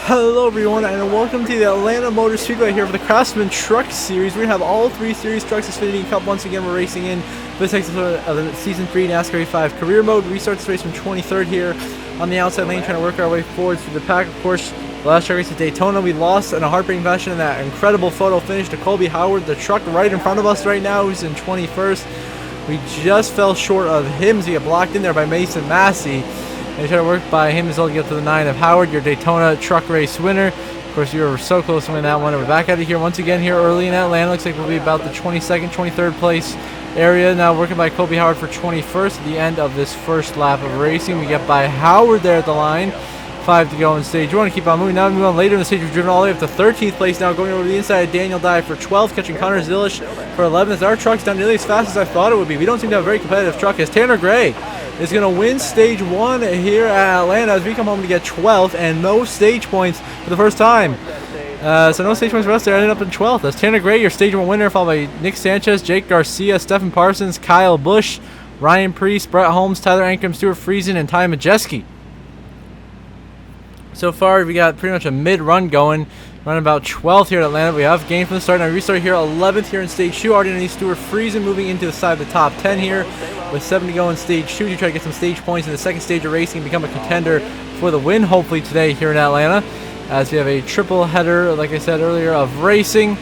Hello everyone, and welcome to the Atlanta Motor Speedway here for the Craftsman Truck Series. We have all three series trucks Xfinity Cup. Once again, we're racing in this episode of the Season 3 NASCAR E5 Career Mode. We start this race from 23rd here on the outside lane, trying to work our way forward through the pack. Of course, the last track race at Daytona, we lost in a heartbreaking fashion in that incredible photo finish to Colby Howard, the truck right in front of us right now, who's in 21st. We just fell short of him as he got blocked in there by Mason Massey. And you try to work by him as well to get to the 9 of Howard, your Daytona truck race winner. Of course, you were so close to winning that one. We're back out of here once again here early in Atlanta. Looks like we'll be about the 22nd, 23rd place area. Now working by Colby Howard for 21st at the end of this first lap of racing. We get by Howard there at the line. 5 to go in stage 1. Keep on moving. Now moving on later in the stage. We've driven all the way up to 13th place now, going over the inside of Daniel Dye for 12th, catching Connor Zilish for 11th. Our truck's done nearly as fast as I thought it would be. We don't seem to have a very competitive truck, as Tanner Gray is going to win stage 1 here at Atlanta as we come home to get 12th and no stage points for the first time. So no stage points for us there. Ended up in 12th. That's Tanner Gray, your stage 1 winner, followed by Nick Sanchez, Jake Garcia, Stephen Parsons, Kyle Busch, Ryan Priest, Brett Holmes, Tyler Ankrum, Stuart Friesen, and Ty Majeski. So far, we got pretty much a mid-run going. Running about 12th here at Atlanta. We have gained from the start. Now we restart here 11th here in stage 2. Already underneath Stuart Friesen, moving into the side of the top 10 here with 7 to go in stage 2 to try to get some stage points in the second stage of racing and become a contender for the win hopefully today here in Atlanta, as we have a triple header, like I said earlier, of racing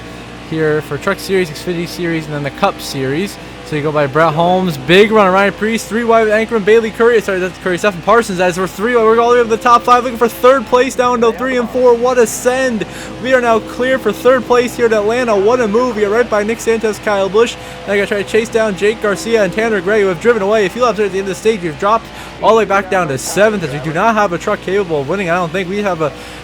here for Truck Series, Xfinity Series, and then the Cup Series. So you go by Brett Holmes, big run of Ryan Priest, 3 wide with Ankrum, Bailey Curry, sorry, that's Curry, Stephen Parsons, as we're 3 wide, we're all the way up to the top 5, looking for 3rd place down to 3 and 4, what a send. We are now clear for 3rd place here at Atlanta, what a move. We are right by Nick Sanchez, Kyle Busch, now I gotta try to chase down Jake Garcia and Tanner Gray, who have driven away. A few laps there at the end of the stage, we've dropped all the way back down to 7th, as we do not have a truck capable of winning. I don't think we have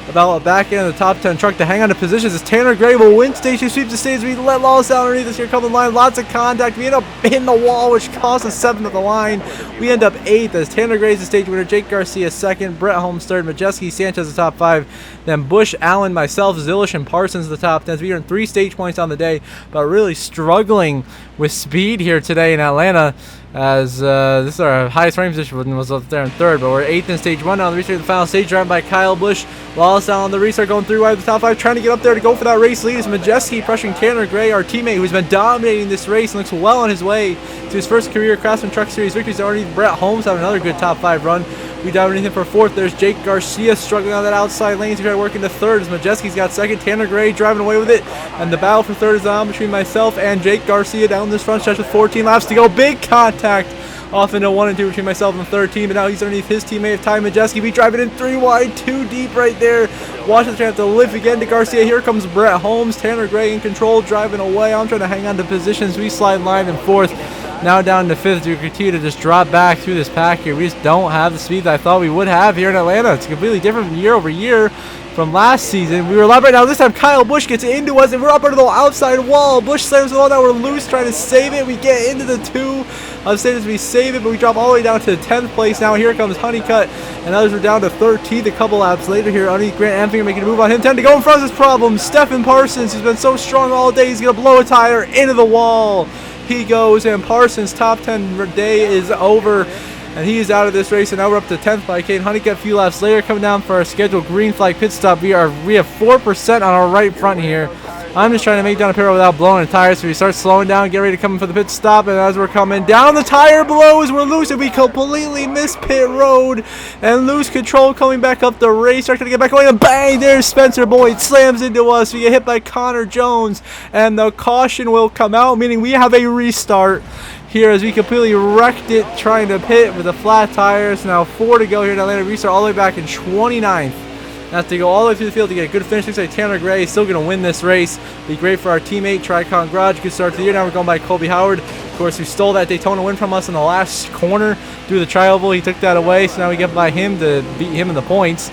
about a back end of the top 10 truck to hang on to positions, as Tanner Gray will win stage 2, sweep the stage. We let Lawless out underneath us here, coming line, lots of contact. We end up hitting the wall, which cost us 7th at the line. We end up 8th as Tanner Gray is the stage winner, Jake Garcia 2nd, Brett Holmes 3rd, Majeski, Sanchez the top 5, then Busch, Allen, myself, Zilish, and Parsons the top 10. So we earned 3 stage points on the day, but really struggling with speed here today in Atlanta, as this is our highest rank position, was up there in 3rd, but we're 8th in stage 1. Now the restart of the final stage, driven by Kyle Busch. Lawless out on the restart, going 3 wide of the top 5, trying to get up there to go for that race lead. Is Majeski pressuring Tanner Gray, our teammate, who's been dominating this race and looks well on his way to his first career Craftsman Truck Series victories. Already Brett Holmes having another good top 5 run. We dive underneath him for 4th. There's Jake Garcia struggling on that outside lane to try to work into 3rd. As Majeski's got 2nd. Tanner Gray driving away with it. And the battle for 3rd is on between myself and Jake Garcia down this front stretch with 14 laps to go. Big contact off into 1 and 2 between myself and the 3rd team. But now he's underneath his teammate, Ty Majeski. We drive it in 3 wide, 2 deep right there. Washington's trying to lift again to Garcia. Here comes Brett Holmes. Tanner Gray in control, driving away. I'm trying to hang on to positions. We slide line in 4th. Now down to 5th. We continue to just drop back through this pack here. We just don't have the speed that I thought we would have here in Atlanta. It's completely different from year over year from last season. We were live right now. This time Kyle Busch gets into us, and we're up under the outside wall. Busch slams the wall. Now we're loose, trying to save it. We get into the 2 of stages. We save it, but we drop all the way down to 10th place. Now here comes Honeycutt, and others are down to 13th a couple laps later here. Underneath Grant Amfinger making a move on him. 10 to go in front of his problem. Stephen Parsons, who's been so strong all day, he's going to blow a tire into the wall. He goes, and Parsons' top 10 day is over, and he is out of this race. And now we're up to 10th by Kane Honeycutt. A few laps later, coming down for our scheduled green flag pit stop. We have 4% on our right front here. I'm just trying to make down a pit without blowing a tire, so we start slowing down, get ready to come in for the pit stop. And as we're coming down, the tire blows. We're loose, and we completely miss pit road and lose control coming back up the race. Start to get back going, and bang! There's Spencer Boyd, slams into us. We get hit by Connor Jones, and the caution will come out, meaning we have a restart here as we completely wrecked it trying to pit with the flat tires. Now 4 to go here in Atlanta. Restart all the way back in 29th. Have to go all the way through the field to get a good finish. Looks like Tanner Gray is still going to win this race. Be great for our teammate, Tricon Garage. Good start to the year. Now we're going by Colby Howard, of course, who stole that Daytona win from us in the last corner through the tri-oval. He took that away, so now we get by him to beat him in the points.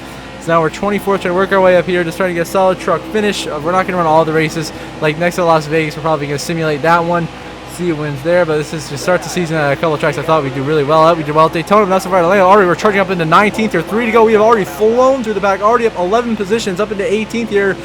So now we're 24th, trying to work our way up here, just trying to get a solid truck finish. We're not going to run all the races. Like next to Las Vegas, we're probably going to simulate that one. See who wins there, but this is to start the season at a couple of tracks I thought we'd do really well at. We did well at Daytona, but not so far at Atlanta. Already we're charging up into 19th here, 3 to go. We have already flown through the back, already up 11 positions, up into 18th here.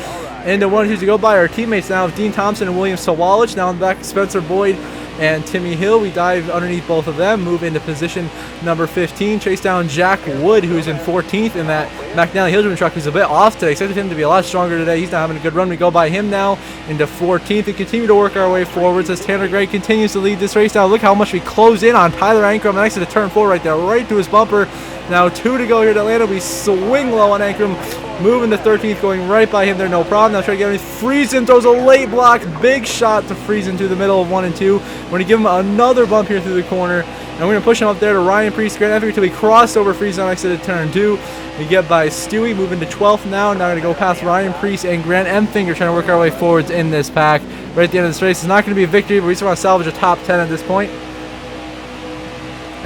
And the one who's to go by our teammates now, Dean Thompson and William Sawalich. Now in the back, Spencer Boyd and Timmy Hill. We dive underneath both of them, move into position number 15, chase down Jack Wood, who's in 14th in that McNally Hill truck, who's a bit off today. Expected him to be a lot stronger today. He's not having a good run. We go by him now into 14th and continue to work our way forwards as Tanner Gray continues to lead this race. Now look how much we close in on Tyler Ankrum next to the turn 4 right there, right to his bumper. Now 2 to go here at Atlanta. We swing low on Ankrum, moving to 13th, going right by him there, no problem. Now try to get him. Friesen throws a late block, big shot to Friesen through the middle of 1 and 2. We're going to give him another bump here through the corner, and we're going to push him up there to Ryan Priest, Grant Effie, until we cross over Friesen next to the turn 2. We get by Stewie, moving to 12th now. Now we're going to go past Ryan Priest and Grant Empfinger, trying to work our way forwards in this pack. Right at the end of this race, it's not going to be a victory, but we just want to salvage a top 10 at this point.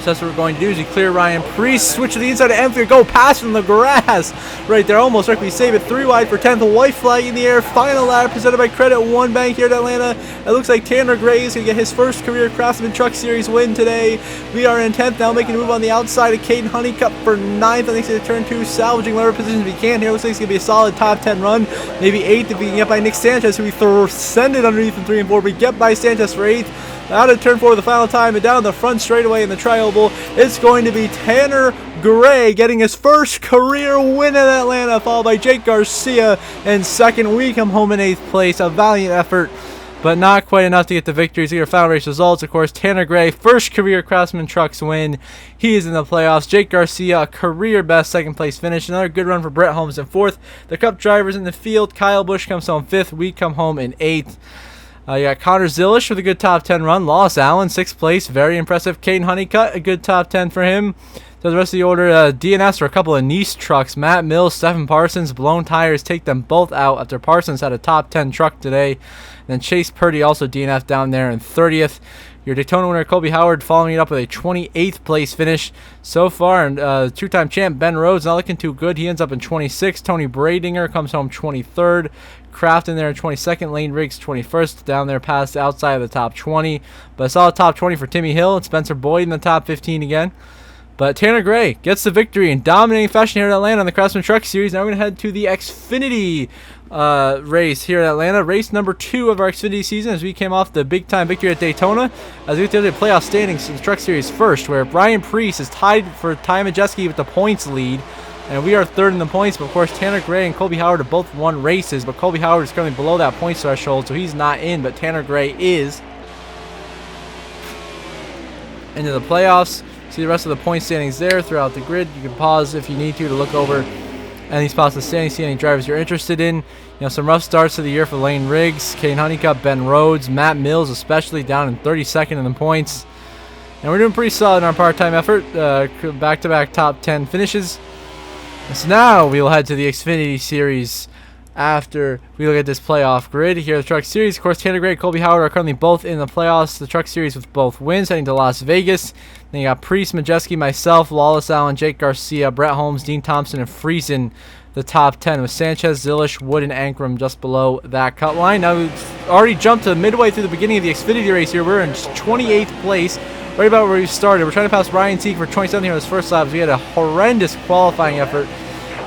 So that's what we're going to do is we clear Ryan Priest, switch to the inside of Empfinger, go past from the grass. Right there, almost right. We save it 3 wide for 10th. A white flag in the air. Final lap presented by Credit One Bank here at Atlanta. It looks like Tanner Gray is going to get his first career Craftsman Truck Series win today. We are in 10th now, making a move on the outside of Caden Honeycutt for 9th. I think it's turn 2, salvaging whatever positions we can here. Looks like it's going to be a solid top 10 run. Maybe 8th if we can get by Nick Sanchez, who we send it underneath in 3 and 4. We get by Sanchez for 8th. Out of turn 4 the final time, and down the front straightaway in the tri-oval, it's going to be Tanner Gray getting his first career win at Atlanta, followed by Jake Garcia in 2nd. We come home in 8th place. A valiant effort, but not quite enough to get the victories. Here are final race results. Of course, Tanner Gray, first career Craftsman Trucks win. He is in the playoffs. Jake Garcia, a career best 2nd place finish. Another good run for Brett Holmes in 4th. The Cup drivers in the field. Kyle Busch comes home 5th. We come home in 8th. You got Connor Zilish with a good top 10 run. Loss Allen, 6th place. Very impressive. Caden Honeycutt, a good top 10 for him. So the rest of the order, DNS for a couple of Nice trucks. Matt Mills, Stephen Parsons, blown tires take them both out after Parsons had a top 10 truck today. And then Chase Purdy also DNF down there in 30th. Your Daytona winner, Colby Howard, following it up with a 28th place finish so far. And 2-time champ Ben Rhodes not looking too good. He ends up in 26th. Tony Bradinger comes home 23rd. Kraft in there in 22nd. Lane Riggs 21st. Down there past outside of the top 20. But a solid top 20 for Timmy Hill and Spencer Boyd in the top 15 again. But Tanner Gray gets the victory in dominating fashion here at Atlanta on the Craftsman Truck Series. Now we're going to head to the Xfinity race here at Atlanta. Race number 2 of our Xfinity season as we came off the big-time victory at Daytona. As we get to the playoff standings in the Truck Series first, where Brian Priest is tied for Ty Majeski with the points lead. And we are 3rd in the points, but of course Tanner Gray and Colby Howard have both won races, but Colby Howard is currently below that points threshold, so he's not in, but Tanner Gray is into the playoffs. See the rest of the point standings there throughout the grid. You can pause if you need to look over any spots of the standings, see any drivers you're interested in. You know, some rough starts to the year for Lane Riggs, Caden Honeycutt, Ben Rhodes, Matt Mills especially down in 32nd in the points. And we're doing pretty solid in our part-time effort. Back-to-back top 10 finishes. So now we will head to the Xfinity Series after we look at this playoff grid. Here at the Truck Series, of course, Tanner Gray and Colby Howard are currently both in the playoffs. The Truck Series with both wins, heading to Las Vegas. Then you got Priest, Majeski, myself, Lawless Allen, Jake Garcia, Brett Holmes, Dean Thompson, and Friesen, the top 10, with Sanchez, Zilish, Wood, and Ankrum just below that cut line. Now we've already jumped to midway through the beginning of the Xfinity race here. We're in 28th place, right about where we started. We're trying to pass Ryan Sieg for 27th here on his first lap. We had a horrendous qualifying effort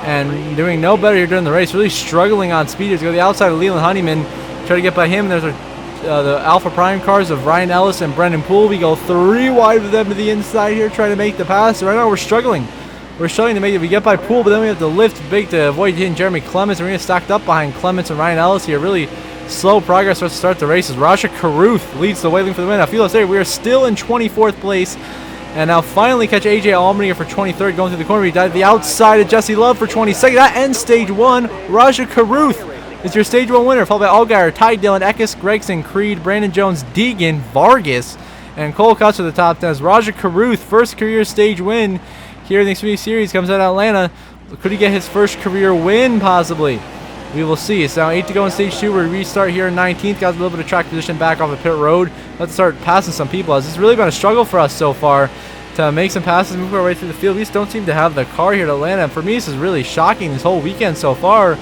and doing no better here during the race. Really struggling on speeders. Go to the outside of Leland Honeyman, try to get by him. There's the Alpha Prime cars of Ryan Ellis and Brendan Poole. We go 3 wide with them to the inside here, trying to make the pass. So right now we're struggling. We're struggling to make it. We get by Poole, but then we have to lift big to avoid hitting Jeremy Clements. We're going to stacked up behind Clements and Ryan Ellis here. Really slow progress to start the races. Rasha Caruth leads the way for the win. I feel it's there. We are still in 24th place. And now finally catch AJ Allman here for 23rd, going through the corner. He died to the outside of Jesse Love for 22nd. That ends stage 1. Raja Caruth is your stage 1 winner, followed by Allgaier, Ty Dillon, Eckes, Gregson, Creed, Brandon Jones, Deegan, Vargas, and Cole Cuts to the top 10. As Raja Caruth, first career stage win here in the Xfinity Series, comes out of Atlanta. Could he get his first career win, possibly? We will see. It's now 8 to go in stage 2. We restart here in 19th. Got a little bit of track position back off of pit road. Let's start passing some people, as it's really been a struggle for us so far to make some passes, move our way through the field. We just don't seem to have the car here at Atlanta. And for me, this is really shocking this whole weekend so far,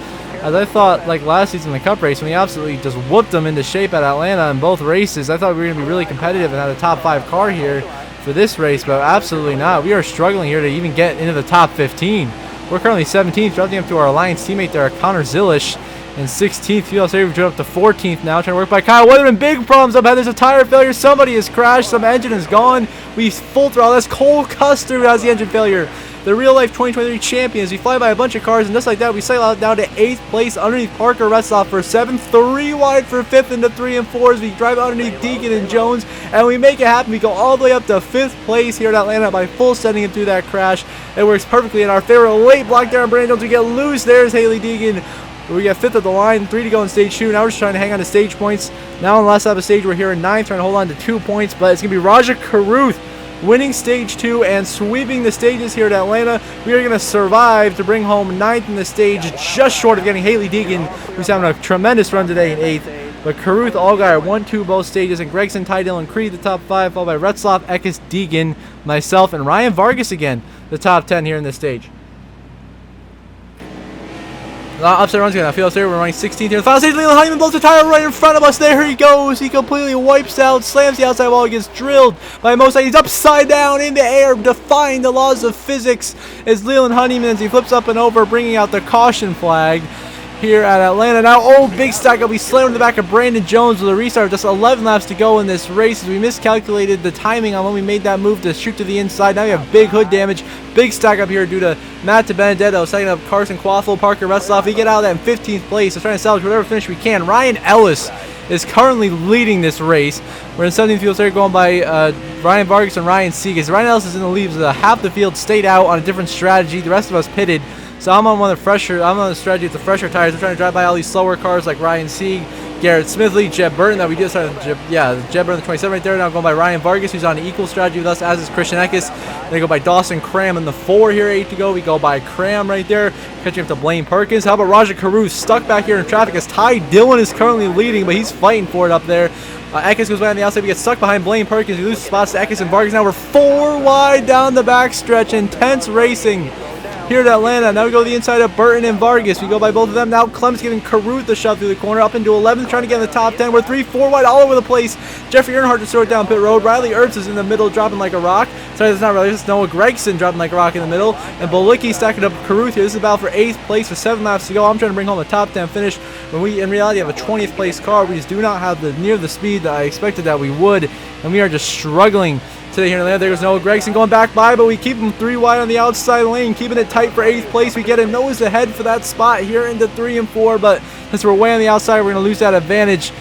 as I thought, like last season in the Cup race, when we absolutely just whooped them into shape at Atlanta in both races. I thought we were going to be really competitive and have a top 5 car here for this race, but absolutely not. We are struggling here to even get into the top 15. We're currently 17th, dropping up to our Alliance teammate there, Connor Zilish, And 16th. Field Series up to 14th now. Trying to work by Kyle Weatherman. Big problems up ahead. There's a tire failure. Somebody has crashed. Some engine is gone. We full throttle. That's Cole Custer who has the engine failure. The real-life 2023 champions. We fly by a bunch of cars, and just like that, we sail out down to 8th place underneath Parker Retzloff for 7th, 3 wide for 5th into 3 and 4 as we drive underneath Deacon and Jones, and we make it happen. We go all the way up to 5th place here at Atlanta by full sending him through that crash. It works perfectly in our favor. Late block there on Brandon Jones. We get loose. There's Haley Deegan. We get 5th at the line, 3 to go in stage 2. Now we're just trying to hang on to stage points. Now on the last lap of stage, we're here in 9th, trying to hold on to 2 points, but it's going to be Raja Caruth winning stage 2 and sweeping the stages here at Atlanta. We are going to survive to bring home 9th in the stage, just short of getting Haley Deegan, who's having a tremendous run today in 8th. But Caruth, Allgaier, 1-2 both stages, and Gregson, Ty Dillon, Creed the top 5, followed by Retzloff, Eckes, Deegan, myself, and Ryan Vargas again, the top 10 here in this stage. Upside runs again. I feel safe. We're running 16th here. The final stage, Leland Honeyman blows the tire right in front of us. There he goes. He completely wipes out, slams the outside wall. He gets drilled by Mosai. He's upside down in the air, defying the laws of physics as Leland Honeyman as he flips up and over, bringing out the caution flag here at Atlanta. Now, big stack up. We slammed in the back of Brandon Jones with a restart. Just 11 laps to go in this race as we miscalculated the timing on when we made that move to shoot to the inside. Now we have big hood damage. Big stack up here due to Matt DiBenedetto. Second up, Carson Quaffle, Parker Retzloff. We get out of that in 15th place. So trying to salvage whatever finish we can. Ryan Ellis is currently leading this race. We're in 17th field start going by Ryan Vargas and Ryan Segas. Ryan Ellis is in the lead. So half the field stayed out on a different strategy. The rest of us pitted. So I'm on the strategy with the fresher tires. I'm trying to drive by all these slower cars like Ryan Sieg, Garrett Smithley, Jeb Burton that we just started. Jeb Burton, the 27 right there. Now going by Ryan Vargas, who's on an equal strategy with us, as is Christian Eckes. They go by Dawson Cram in the 4 here, 8 to go. We go by Cram right there, catching up to Blaine Perkins. How about Raja Caruth stuck back here in traffic as Ty Dillon is currently leading, but he's fighting for it up there. Eckes goes by on the outside. We get stuck behind Blaine Perkins. We lose spots to Eckes and Vargas. Now we're 4 wide down the backstretch. Intense racing here at Atlanta. Now we go to the inside of Burton and Vargas. We go by both of them. Now Clem's giving Caruth a shove through the corner. Up into 11th, trying to get in the top 10. We're 3-4 wide all over the place. Jeffrey Earnhardt to sort down pit road. Riley Ertz is in the middle, dropping like a rock. Sorry, that's not really. It's Noah Gregson dropping like a rock in the middle. And Bolicki stacking up Caruth here. This is a battle for 8th place with 7 laps to go. I'm trying to bring home a top 10 finish when we, in reality, have a 20th place car. We just do not have near the speed that I expected that we would. And we are just struggling today here in Atlanta. There's Noah Gregson going back by, but we keep him 3 wide on the outside lane, keeping it tight for 8th place. We get a nose ahead for that spot here into 3 and 4, but since we're way on the outside, we're going to lose that advantage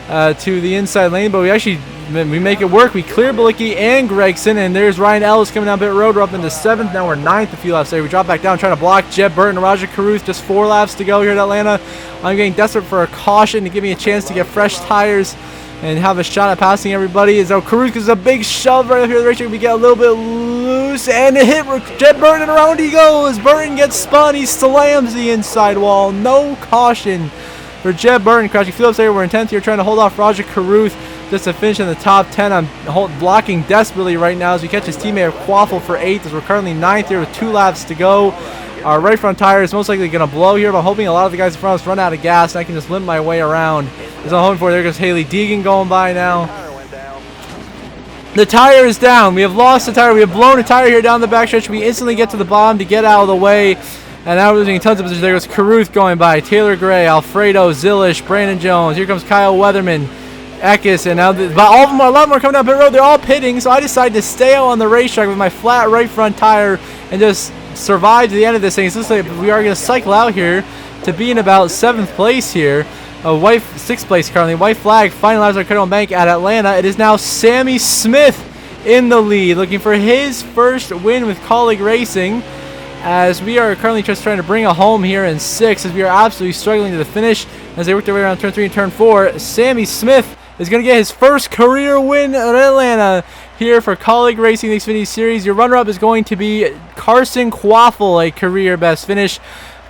to the inside lane, but we make it work. We clear Bolicki and Gregson, and there's Ryan Ellis coming down pit road. We're up into 7th. Now we're 9th a few laps there. We drop back down, trying to block Jeb Burton and Raja Caruth. Just 4 laps to go here at Atlanta. I'm getting desperate for a caution to give me a chance to get fresh tires and have a shot at passing everybody. As Caruth gives a big shove right up here at the racetrack. We get a little bit loose, and it hit Jeb Burton, and around he goes. Burton gets spun. He slams the inside wall. No caution for Jeb Burton. Crashing Phillips there. We're in 10th here, trying to hold off Raja Caruth just to finish in the top 10. I'm blocking desperately right now as we catch his teammate Quaffle for 8th, as we're currently 9th here with 2 laps to go. Our right front tire is most likely going to blow here, but I'm hoping a lot of the guys in front of us run out of gas and I can just limp my way around. As I'm hoping for, there goes Haley Deegan going by now. The tire is down. We have lost the tire. We have blown a tire here down the backstretch. We instantly get to the bottom to get out of the way. And now we're losing tons of position. There goes Caruth going by, Taylor Gray, Alfredo, Zilish, Brandon Jones. Here comes Kyle Weatherman, Eckes, and now all of them, a lot of them are coming down pit road. They're all pitting, so I decided to stay out on the racetrack with my flat right front tire and just survive to the end of this thing. It looks like we are going to cycle out here to be in about 7th place here. 6th place currently. White flag finalized our Cardinal Bank at Atlanta. It is now Sammy Smith in the lead, looking for his first win with Colleague Racing, as we are currently just trying to bring a home here in 6th, as we are absolutely struggling to the finish as they work their way around turn 3 and turn 4. Sammy Smith is going to get his first career win at Atlanta here for Colleague Racing the Xfinity Series. Your runner-up is going to be Carson Quaffle, a career best finish.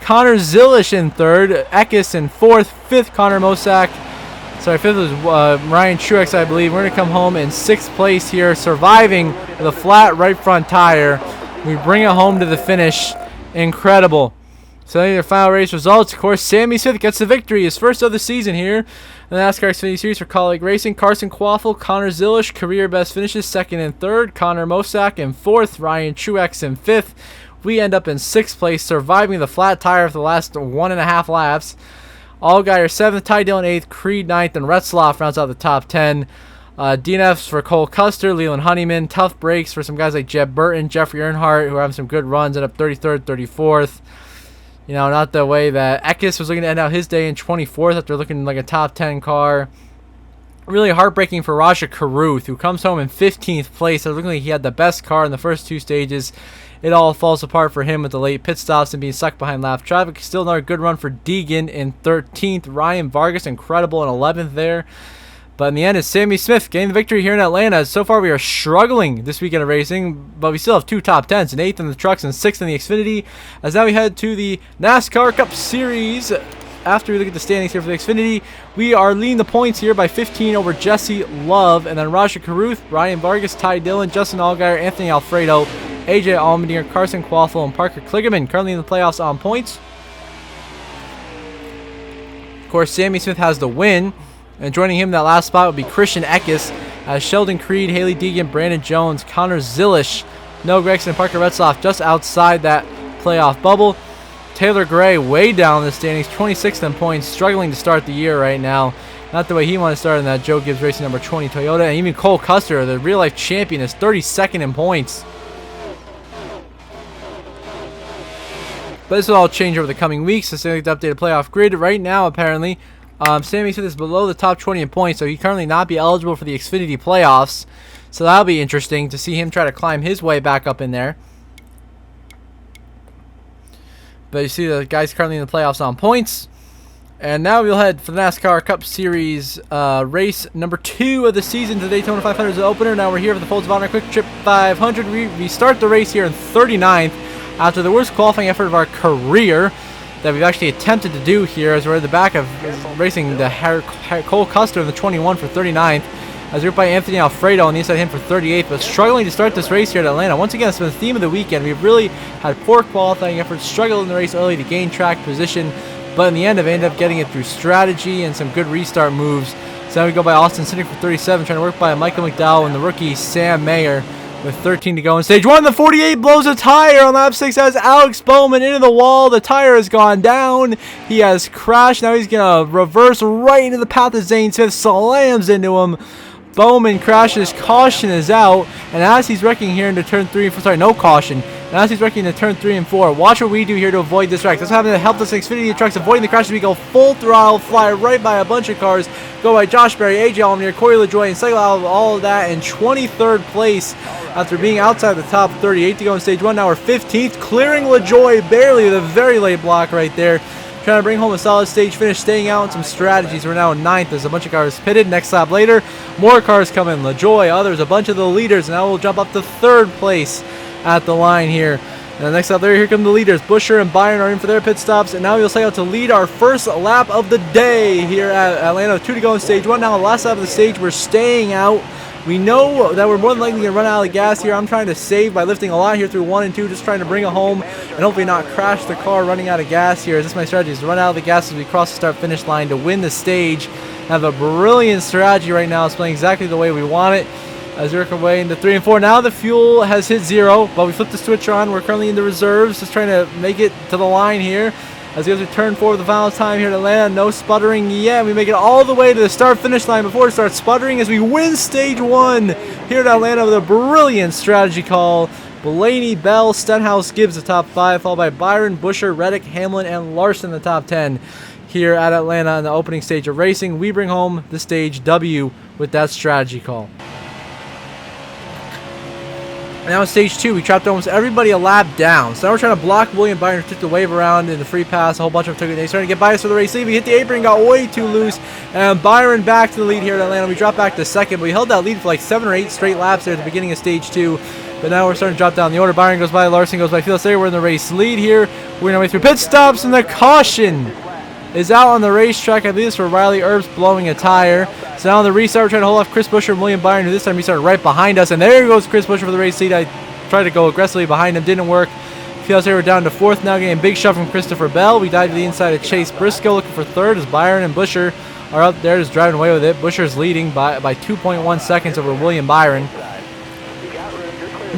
Connor Zilish in 3rd, Eckes in 4th, 5th Connor Mosack. Sorry, 5th was Ryan Truex, I believe. We're going to come home in 6th place here, surviving with a flat right front tire. We bring it home to the finish. Incredible. So the final race results, of course, Sammy Smith gets the victory, his first of the season here in the NASCAR Xfinity Series for Colleague Racing. Carson Quaffle, Connor Zilish, career best finishes, 2nd and 3rd. Connor Mosack in 4th, Ryan Truex in 5th. We end up in 6th place, surviving the flat tire for the last 1.5 laps. Allgaier 7th, Ty Dillon 8th, Creed 9th, and Retzloff rounds out the top 10. DNFs for Cole Custer, Leland Honeyman. Tough breaks for some guys like Jeb Burton, Jeffrey Earnhardt, who are having some good runs, end up 33rd, 34th. You know, not the way that Eckes was looking to end out his day in 24th after looking like a top 10 car. Really heartbreaking for Raja Caruth, who comes home in 15th place. Looking like he had the best car in the first 2 stages. It all falls apart for him with the late pit stops and being stuck behind lap traffic. Still another good run for Deegan in 13th. Ryan Vargas, incredible in 11th there. But in the end, it's Sammy Smith getting the victory here in Atlanta. So far, we are struggling this weekend of racing, but we still have 2 top 10s, an 8th in the trucks and 6th in the Xfinity. As now we head to the NASCAR Cup Series. After we look at the standings here for the Xfinity, we are leading the points here by 15 over Jesse Love, and then Raja Caruth, Ryan Vargas, Ty Dillon, Justin Allgaier, Anthony Alfredo, AJ Allmendinger, Carson Quaffle, and Parker Kligerman currently in the playoffs on points. Of course, Sammy Smith has the win, and joining him in that last spot would be Christian Eckes, as Sheldon Creed, Haley Deegan, Brandon Jones, Connor Zilish, Noah Gregson, and Parker Retzloff just outside that playoff bubble. Taylor Gray way down in the standings, 26th in points, struggling to start the year right now. Not the way he wanted to start in that Joe Gibbs Racing number 20 Toyota. And even Cole Custer, the real-life champion, is 32nd in points. But this will all change over the coming weeks. So the updated playoff grid right now, apparently, Sammy Smith is below the top 20 in points, so he currently not be eligible for the Xfinity playoffs. So that'll be interesting to see him try to climb his way back up in there. But you see the guys currently in the playoffs on points. And now we'll head for the NASCAR Cup Series race number 2 of the season. The Daytona 500 is the opener. Now we're here for the Folds of Honor Quick Trip 500. We start the race here in 39th after the worst qualifying effort of our career that we've actually attempted to do here, as we're at the back of racing the Cole Custer in the 21 for 39th. As grouped by Anthony Alfredo on the inside him for 38th, but struggling to start this race here at Atlanta. Once again, it's been the theme of the weekend. We've really had poor qualifying efforts, struggled in the race early to gain track position, but in the end, I've ended up getting it through strategy and some good restart moves. So now we go by Austin Cindric for 37, trying to work by Michael McDowell and the rookie Sam Mayer with 13 to go in stage 1. The 48 blows a tire on lap 6 as Alex Bowman into the wall. The tire has gone down. He has crashed. Now he's going to reverse right into the path of Zane Smith, slams into him. Bowman crashes, caution is out, and as he's wrecking here into turn 3 and 4, sorry, no caution, and as he's wrecking into turn 3 and 4, watch what we do here to avoid this wreck. That's what happened to help us Xfinity trucks avoiding the crash as we go full throttle, fly right by a bunch of cars, go by Josh Berry, AJ Allmendinger, Corey LaJoie, and cycle out of all of that in 23rd place after being outside the top 38 to go in stage 1. Now we're 15th, clearing LaJoie barely with a very late block right there. Trying to bring home a solid stage finish, staying out in some strategies. We're now in 9th. There's a bunch of cars pitted. Next lap later, more cars come in. LaJoie, others, a bunch of the leaders. And now we'll jump up to 3rd place at the line here. And the next lap there, here come the leaders. Busher and Byron are in for their pit stops. And now we'll cycle to lead our first lap of the day here at Atlanta. 2 to go in stage 1. Now the last lap of the stage, we're staying out. We know that we're more than likely going to run out of gas here. I'm trying to save by lifting a lot here through 1 and 2, just trying to bring it home and hopefully not crash the car running out of gas here. This is my strategy, is to run out of the gas as we cross the start-finish line to win the stage. I have a brilliant strategy right now. It's playing exactly the way we want it. As we work our way into 3 and 4. Now the fuel has hit 0, but we flipped the switch on. We're currently in the reserves, just trying to make it to the line here. As we turn forward the final time here at Atlanta, no sputtering yet. We make it all the way to the start-finish line before it starts sputtering as we win stage 1 here at Atlanta with a brilliant strategy call. Blaney, Bell, Stenhouse, Gibbs the top 5, followed by Byron, Busher, Reddick, Hamlin, and Larson the top 10 here at Atlanta in the opening stage of racing. We bring home the stage W with that strategy call. Now in stage 2, we trapped almost everybody a lap down. So now we're trying to block William Byron, who took the wave around in the free pass. A whole bunch of them took it. They started to get by us for the race lead. We hit the apron, got way too loose. And Byron back to the lead here at Atlanta. We dropped back to 2nd, but we held that lead for like 7 or 8 straight laps there at the beginning of stage 2. But now we're starting to drop down the order. Byron goes by, Larson goes by, Felix there. We're in the race lead here. We're on our way through pit stops, and the caution is out on the racetrack. I believe it's for Riley Earps blowing a tire. So now on the restart, we're trying to hold off Chris Busher and William Byron, who this time restarted right behind us. And there goes Chris Busher for the race lead. I tried to go aggressively behind him, didn't work. Feels here we're down to 4th now, getting a big shove from Christopher Bell. We dive to the inside of Chase Briscoe, looking for 3rd as Byron and Busher are up there just driving away with it. Busher's leading by 2.1 seconds over William Byron.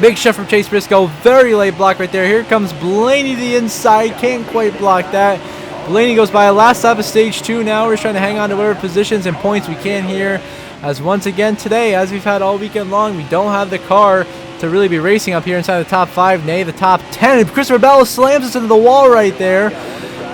Big shove from Chase Briscoe, very late block right there. Here comes Blaney to the inside, can't quite block that. Blaney goes by. Last lap of stage 2 now. We're just trying to hang on to whatever positions and points we can here. As once again today, as we've had all weekend long, we don't have the car to really be racing up here inside the top 5, nay, the top 10. And Christopher Bell slams us into the wall right there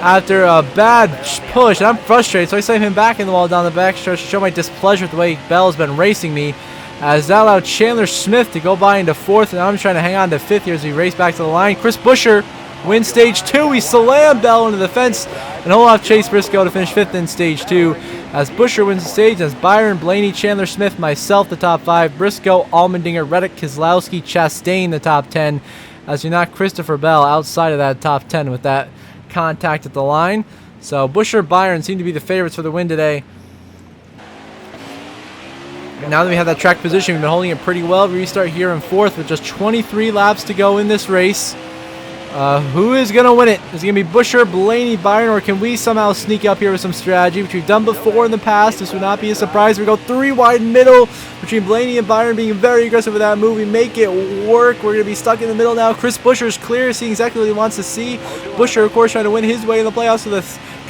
after a bad push. And I'm frustrated, so I slam him back in the wall down the backstretch to show my displeasure with the way Bell's been racing me. As that allowed Chandler Smith to go by into 4th, and I'm trying to hang on to 5th here as we race back to the line. Chris Buescher wins stage 2. We slam Bell into the fence and hold off Chase Briscoe to finish 5th in stage 2. As Buescher wins the stage, as Byron, Blaney, Chandler Smith, myself, the top 5, Briscoe, Allmendinger, Reddick, Keselowski, Chastain, the top 10. As you knock Christopher Bell outside of that top 10 with that contact at the line. So Buescher, Byron seem to be the favorites for the win today. And now that we have that track position, we've been holding it pretty well. We restart here in 4th with just 23 laps to go in this race. Who is going to win it? Is it going to be Buescher, Blaney, Byron, or can we somehow sneak up here with some strategy, which we've done before in the past? This would not be a surprise. We go 3 wide middle between Blaney and Byron, being very aggressive with that move. We make it work. We're going to be stuck in the middle now. Chris Buescher's clear, seeing exactly what he wants to see. Buescher, of course, trying to win his way in the playoffs for the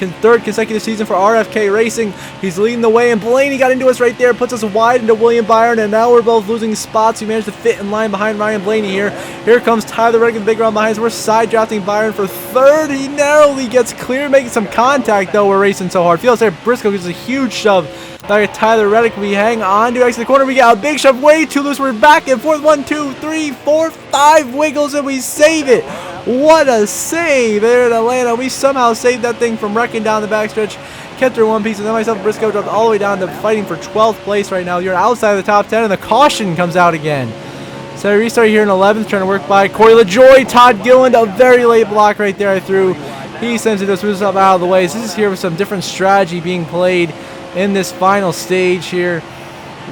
3rd consecutive season for RFK Racing. He's leading the way, and Blaney got into us right there, puts us wide into William Byron, and now we're both losing spots. We managed to fit in line behind Ryan Blaney here. Here comes Tyler Reddick in the big run behind us. We're side drafting Byron for 3rd. He narrowly gets clear, making some contact, though. We're racing so hard. Feels there. Briscoe gives a huge shove back at Tyler Reddick. We hang on to exit the corner. We got a big shove, way too loose. We're back and forth. 1, 2, 3, 4, 5 wiggles, and we save it. What a save there in Atlanta. We somehow saved that thing from wrecking down the backstretch. Kept her in one piece, and then myself and Briscoe dropped all the way down to fighting for 12th place right now. You're outside of the top 10, and the caution comes out again. So we restart here in 11th, trying to work by Corey LaJoie. Todd Gilliland, a very late block right there I threw. He sends it to move up out of the way. So this is here with some different strategy being played in this final stage here,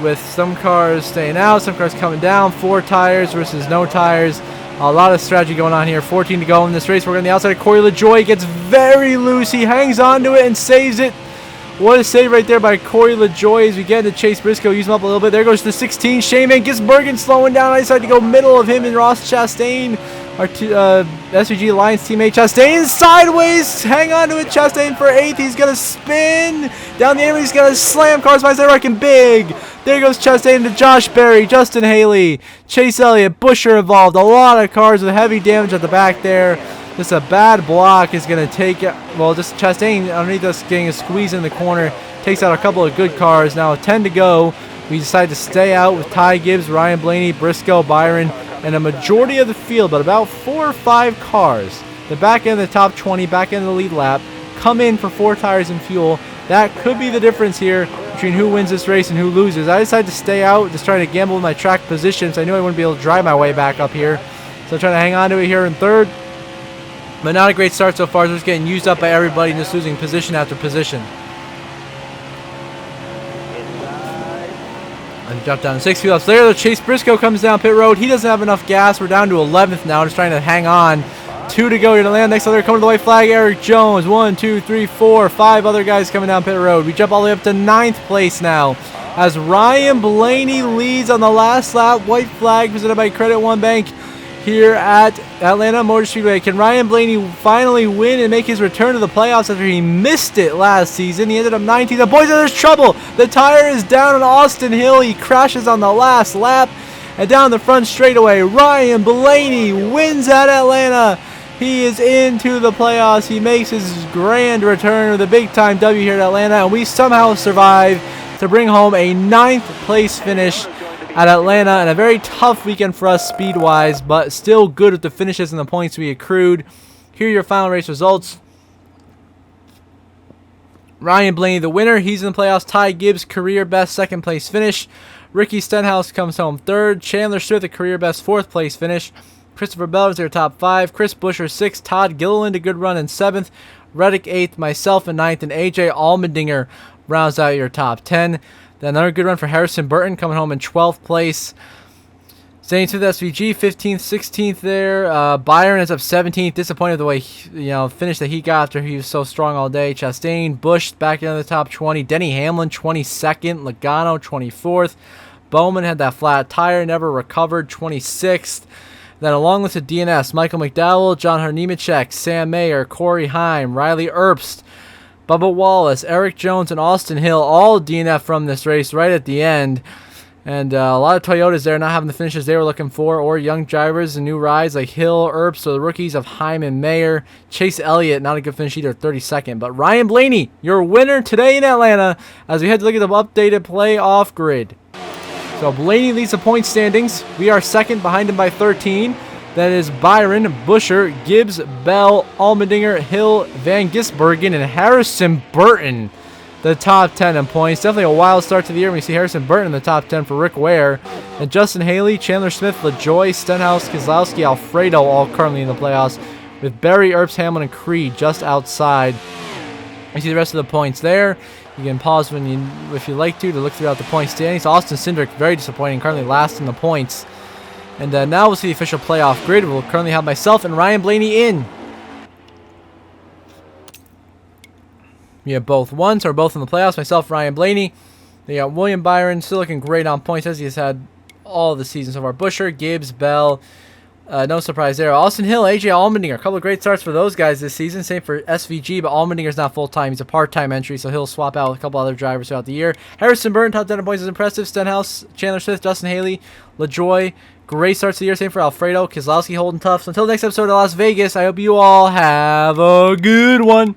with some cars staying out, some cars coming down, 4 tires versus no tires. A lot of strategy going on here. 14 to go in this race. We're on the outside. Corey LaJoie gets very loose. He hangs on to it and saves it. What a save right there by Corey LaJoie as we get into Chase Briscoe. Use him up a little bit. There goes the 16. Shane Van Gisbergen slowing down. I decided to go middle of him and Ross Chastain, our SVG Alliance teammate. Chastain sideways. Hang on to it. Chastain for 8th. He's going to spin down the air. He's going to slam cars by Zyrek big. There goes Chastain to Josh Berry, Justin Haley, Chase Elliott, Buescher involved. A lot of cars with heavy damage at the back there. Just a bad block is going to take it. Well, just Chastain underneath us getting a squeeze in the corner. Takes out a couple of good cars. Now 10 to go. We decide to stay out with Ty Gibbs, Ryan Blaney, Briscoe, Byron, and a majority of the field, but about 4 or 5 cars. The back end of the top 20, back end of the lead lap, come in for 4 tires and fuel. That could be the difference here between who wins this race and who loses. I decided to stay out, just trying to gamble with my track positions. I knew I wouldn't be able to drive my way back up here. So I'm trying to hang on to it here in 3rd. But not a great start so far. So just getting used up by everybody and just losing position after position. And drop down to 6 feet laps later. Chase Briscoe comes down pit road. He doesn't have enough gas. We're down to 11th now. Just trying to hang on. 2 to go here to land. Next other coming to the white flag, Eric Jones. 1, 2, 3, 4, 5 other guys coming down pit road. We jump all the way up to 9th place now as Ryan Blaney leads on the last lap. White flag presented by Credit One Bank here at Atlanta Motor Speedway. Can Ryan Blaney finally win and make his return to the playoffs after he missed it last season? He ended up 19th. The boys, there's trouble. The tire is down on Austin Hill. He crashes on the last lap. And down the front straightaway, Ryan Blaney wins at Atlanta. He is into the playoffs. He makes his grand return with a big-time W here at Atlanta, and we somehow survive to bring home a 9th place finish at Atlanta, and a very tough weekend for us speed-wise, but still good with the finishes and the points we accrued. Here are your final race results. Ryan Blaney, the winner. He's in the playoffs. Ty Gibbs, career best 2nd place finish. Ricky Stenhouse comes home 3rd. Chandler Stewart, the career best 4th place finish. Christopher Bell is their top 5. Chris Buescher 6th. Todd Gilliland, a good run in 7th. Reddick 8th. Myself in 9th. And AJ Allmendinger rounds out your top 10. Then another good run for Harrison Burton coming home in 12th place. Staying to the SVG, 15th, 16th there. Byron is up 17th. Disappointed the way he, finish that he got after he was so strong all day. Chastain, Busch back into the top 20. Denny Hamlin 22nd. Logano 24th. Bowman had that flat tire, never recovered, 26th. Then a long list of DNFs: Michael McDowell, John Nemechek, Sam Mayer, Corey Heim, Riley Earpst, Bubba Wallace, Eric Jones, and Austin Hill, all DNF from this race right at the end. And a lot of Toyotas there not having the finishes they were looking for, or young drivers and new rides like Hill, Earps, or the rookies of Heim and Mayer. Chase Elliott, not a good finish either, 32nd. But Ryan Blaney, your winner today in Atlanta, as we head to look at the updated playoff grid. So Blaney leads the point standings. We are second, behind him by 13. That is Byron, Buscher, Gibbs, Bell, Allmendinger, Hill, Van Gisbergen, and Harrison Burton. The top 10 in points. Definitely a wild start to the year when we see Harrison Burton in the top 10 for Rick Ware. And Justin Haley, Chandler Smith, LaJoy, Stenhouse, Keselowski, Alfredo all currently in the playoffs, with Berry, Earps, Hamlin, and Creed just outside. You see the rest of the points there. You can pause if you like to look throughout the point standings. Austin Cindric, very disappointing, currently last in the points. And now we'll see the official playoff grid. We'll currently have myself and Ryan Blaney in. We have both won, so we're both in the playoffs. Myself, Ryan Blaney. They got William Byron, still looking great on points as he has had all the season so far. Buscher, Gibbs, Bell. No surprise there. Austin Hill, AJ Allmendinger. A couple of great starts for those guys this season. Same for SVG, but Allmendinger's not full-time. He's a part-time entry, so he'll swap out a couple other drivers throughout the year. Harrison Burton, top 10 in points is impressive. Stenhouse, Chandler Smith, Justin Haley, LaJoy. Great starts to the year. Same for Alfredo. Keselowski holding tough. So until the next episode of Las Vegas, I hope you all have a good one.